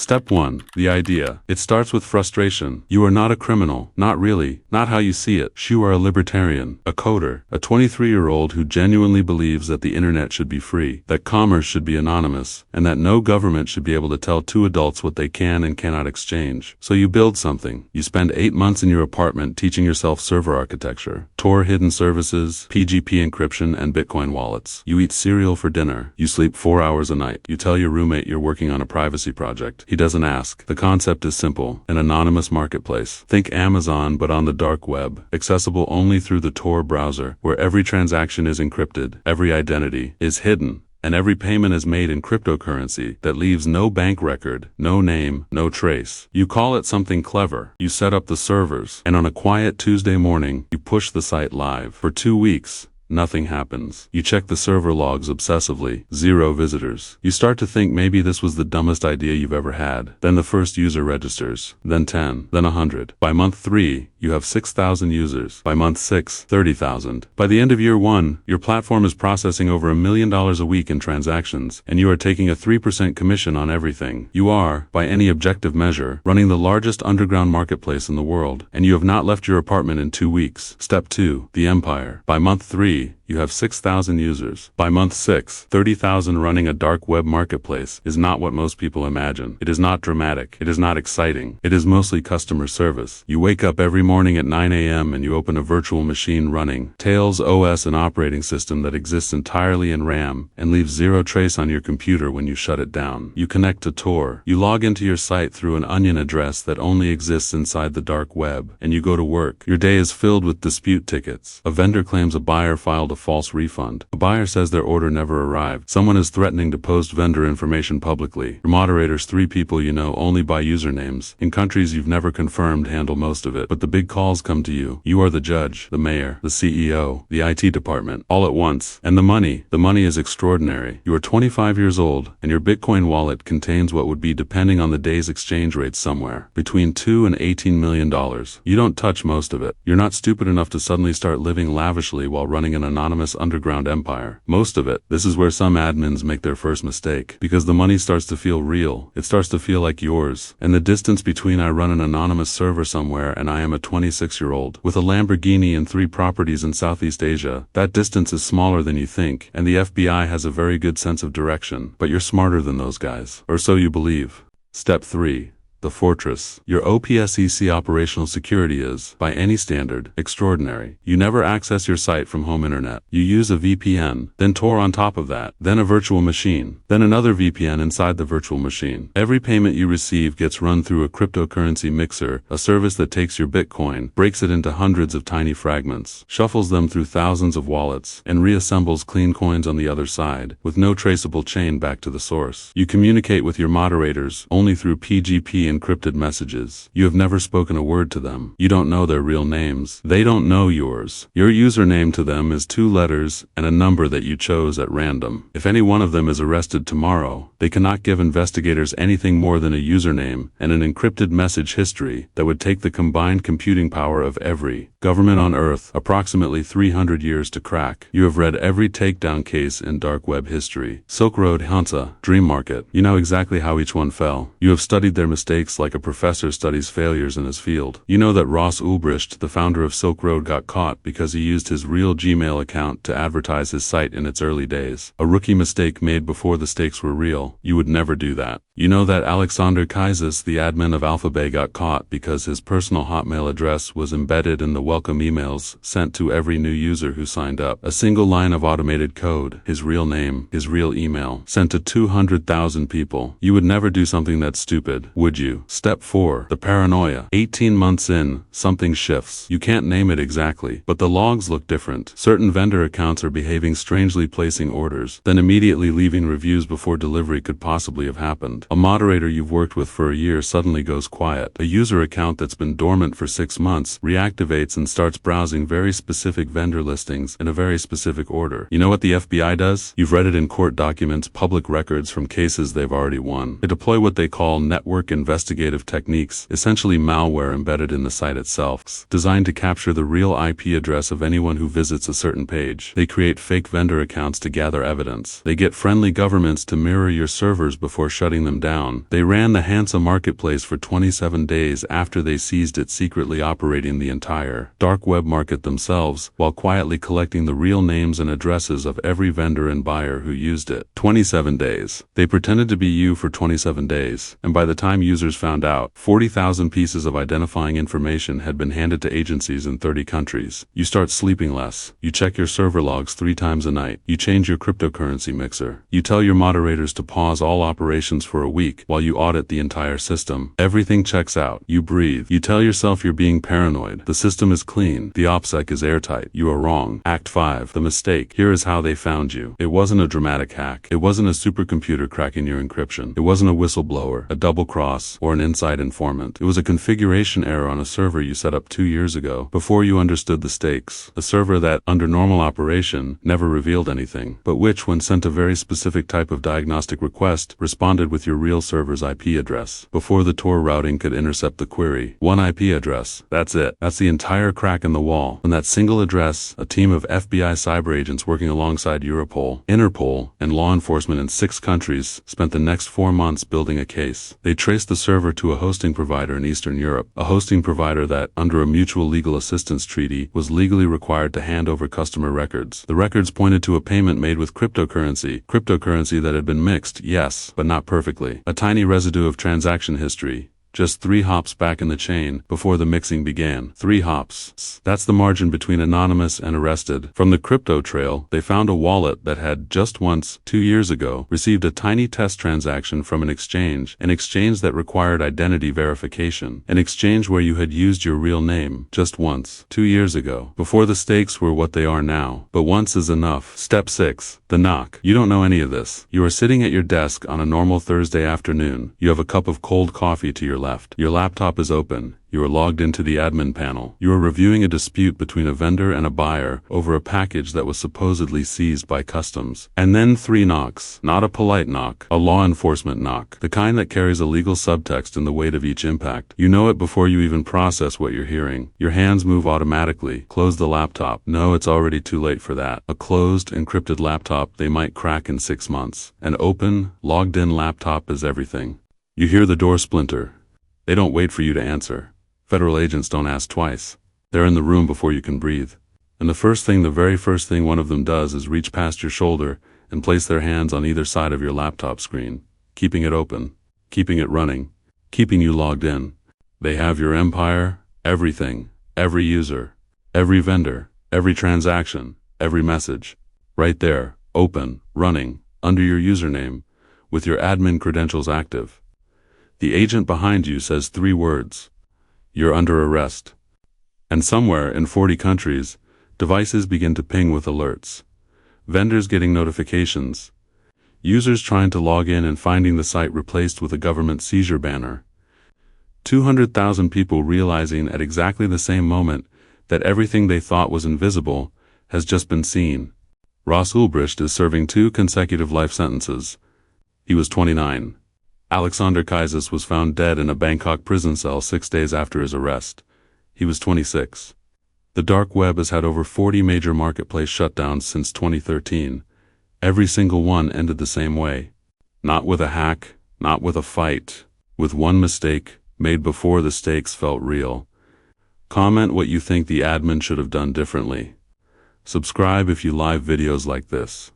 Step 1. The idea. It starts with frustration. You are not a criminal. Not really. Not how you see it. You are a libertarian. A coder. A 23-year-old who genuinely believes that the internet should be free, that commerce should be anonymous, and that no government should be able to tell two adults what they can and cannot exchange. So you build something. You spend 8 months in your apartment teaching yourself server architecture, Tor hidden services, PGP encryption, and Bitcoin wallets. You eat cereal for dinner. You sleep 4 hours a night. You tell your roommate you're working on a privacy project. He doesn't ask. The concept is simple. An anonymous marketplace. Think Amazon but on the dark web. Accessible only through the Tor browser, where every transaction is encrypted, every identity is hidden, and every payment is made in cryptocurrency that leaves no bank record, no name, no trace. You call it something clever. You set up the servers, and on a quiet Tuesday morning, you push the site live. For 2 weeks, nothing happens. You check the server logs obsessively. 0 visitors. You start to think maybe this was the dumbest idea you've ever had. Then the first user registers. Then 10. Then 100. By month 3, you have 6,000 users. By month 6, 30,000. By the end of year 1, your platform is processing over $1 million a week in transactions, and you are taking a 3% commission on everything. You are, by any objective measure, running the largest underground marketplace in the world, and you have not left your apartment in 2 weeks. Step 2. The empire. By month 3, you have 6,000 users. By month 6, 30,000. Running a dark web marketplace is not what most people imagine. It is not dramatic. It is not exciting. It is mostly customer service. You wake up every morning at 9 a.m. and you open a virtual machine running Tails OS, an operating system that exists entirely in RAM and leaves 0 trace on your computer when you shut it down. You connect to Tor. You log into your site through an onion address that only exists inside the dark web, and you go to work. Your day is filled with dispute tickets. A vendor claims a buyer filed a false refund. A buyer says their order never arrived. Someone is threatening to post vendor information publicly. Your moderators, 3 people you know only by usernames, in countries you've never confirmed, handle most of it. But the big calls come to you. You are the judge, the mayor, the CEO, the IT department, all at once. And the money is extraordinary. You are 25 years old, and your Bitcoin wallet contains what would be, depending on the day's exchange rate, somewhere between $2 and $18 million. You don't touch most of it. You're not stupid enough to suddenly start living lavishly while running an anonymous underground empire. Most of it. This is where some admins make their first mistake, because the money starts to feel real. It starts to feel like yours. And the distance between I run an anonymous server somewhere and I am a 26-year-old with a Lamborghini and 3 properties in Southeast Asia, that distance is smaller than you think, and the FBI has a very good sense of direction. But you're smarter than those guys. Or so you believe. Step 3. The fortress. Your OPSEC operational security is, by any standard, extraordinary. You never access your site from home internet. You use a VPN, then Tor on top of that, then a virtual machine, then another VPN inside the virtual machine. Every payment you receive gets run through a cryptocurrency mixer, a service that takes your Bitcoin, breaks it into hundreds of tiny fragments, shuffles them through thousands of wallets, and reassembles clean coins on the other side, with no traceable chain back to the source. You communicate with your moderators only through PGP encrypted messages. You have never spoken a word to them. You don't know their real names. They don't know yours. Your username to them is 2 letters and a number that you chose at random. If any one of them is arrested tomorrow, they cannot give investigators anything more than a username and an encrypted message history that would take the combined computing power of every government on Earth approximately 300 years to crack. You have read every takedown case in dark web history. Silk Road, Hansa, Dream Market. You know exactly how each one fell. You have studied their mistakes like a professor studies failures in his field. You know that Ross Ulbricht, the founder of Silk Road, got caught because he used his real Gmail account to advertise his site in its early days. A rookie mistake made before the stakes were real. You would never do that. You know that Alexander Kaisis, the admin of Alphabay, got caught because his personal Hotmail address was embedded in the welcome emails sent to every new user who signed up. A single line of automated code, his real name, his real email, sent to 200,000 people. You would never do something that stupid, would you? Step 4. The paranoia. 18 months in, something shifts. You can't name it exactly, but the logs look different. Certain vendor accounts are behaving strangely, placing orders, then immediately leaving reviews before delivery could possibly have happened. A moderator you've worked with for a year suddenly goes quiet. A user account that's been dormant for 6 months reactivates and starts browsing very specific vendor listings in a very specific order. You know what the FBI does? You've read it in court documents, public records from cases they've already won. They deploy what they call network investigation investigative techniques, essentially malware embedded in the site itself, designed to capture the real IP address of anyone who visits a certain page. They create fake vendor accounts to gather evidence. They get friendly governments to mirror your servers before shutting them down. They ran the Hansa marketplace for 27 days after they seized it, secretly operating the entire dark web market themselves, while quietly collecting the real names and addresses of every vendor and buyer who used it. 27 days. They pretended to be you for 27 days, and by the time users found out, 40,000 pieces of identifying information had been handed to agencies in 30 countries. You start sleeping less. You check your server logs 3 times a night. You change your cryptocurrency mixer. You tell your moderators to pause all operations for a week while you audit the entire system. Everything checks out. You breathe. You tell yourself you're being paranoid. The system is clean. The OPSEC is airtight. You are wrong. Act 5. The mistake. Here is how they found you. It wasn't a dramatic hack. It wasn't a supercomputer cracking your encryption. It wasn't a whistleblower, a double cross, or an inside informant. It was a configuration error on a server you set up 2 years ago, before you understood the stakes. A server that, under normal operation, never revealed anything, but which, when sent a very specific type of diagnostic request, responded with your real server's IP address, before the Tor routing could intercept the query. One IP address. That's it. That's the entire crack in the wall. On that single address, a team of FBI cyber agents working alongside Europol, Interpol, and law enforcement in 6 countries spent the next 4 months building a case. They traced the server to a hosting provider in Eastern Europe, a hosting provider that, under a mutual legal assistance treaty, was legally required to hand over customer records. The records pointed to a payment made with cryptocurrency that had been mixed, yes, but not perfectly. A tiny residue of transaction history. Just 3 hops back in the chain before the mixing began. 3 hops. That's the margin between anonymous and arrested. From the crypto trail, they found a wallet that had, just once, 2 years ago, received a tiny test transaction from an exchange that required identity verification, an exchange where you had used your real name, just once, 2 years ago, before the stakes were what they are now. But once is enough. Step 6. The knock. You don't know any of this. You are sitting at your desk on a normal Thursday afternoon. You have a cup of cold coffee to your left. Your laptop is open. You are logged into the admin panel. You are reviewing a dispute between a vendor and a buyer over a package that was supposedly seized by customs. And then 3 knocks. Not a polite knock, a law enforcement knock. The kind that carries a legal subtext in the weight of each impact. You know it before you even process what you're hearing. Your hands move automatically. Close the laptop. No, it's already too late for that. A closed, encrypted laptop they might crack in 6 months. An open, logged-in laptop is everything. You hear the door splinter. They don't wait for you to answer. Federal agents don't ask twice. They're in the room before you can breathe. And the very first thing one of them does is reach past your shoulder and place their hands on either side of your laptop screen, keeping it open, keeping it running, keeping you logged in. They have your empire, everything, every user, every vendor, every transaction, every message. Right there, open, running, under your username, with your admin credentials active. The agent behind you says 3 words. You're under arrest. And somewhere in 40 countries, devices begin to ping with alerts. Vendors getting notifications. Users trying to log in and finding the site replaced with a government seizure banner. 200,000 people realizing at exactly the same moment that everything they thought was invisible has just been seen. Ross Ulbricht is serving 2 consecutive life sentences. He was 29. Alexander Kaisis was found dead in a Bangkok prison cell 6 days after his arrest. He was 26. The dark web has had over 40 major marketplace shutdowns since 2013. Every single one ended the same way. Not with a hack, not with a fight, with one mistake made before the stakes felt real. Comment what you think the admin should have done differently. Subscribe if you like videos like this.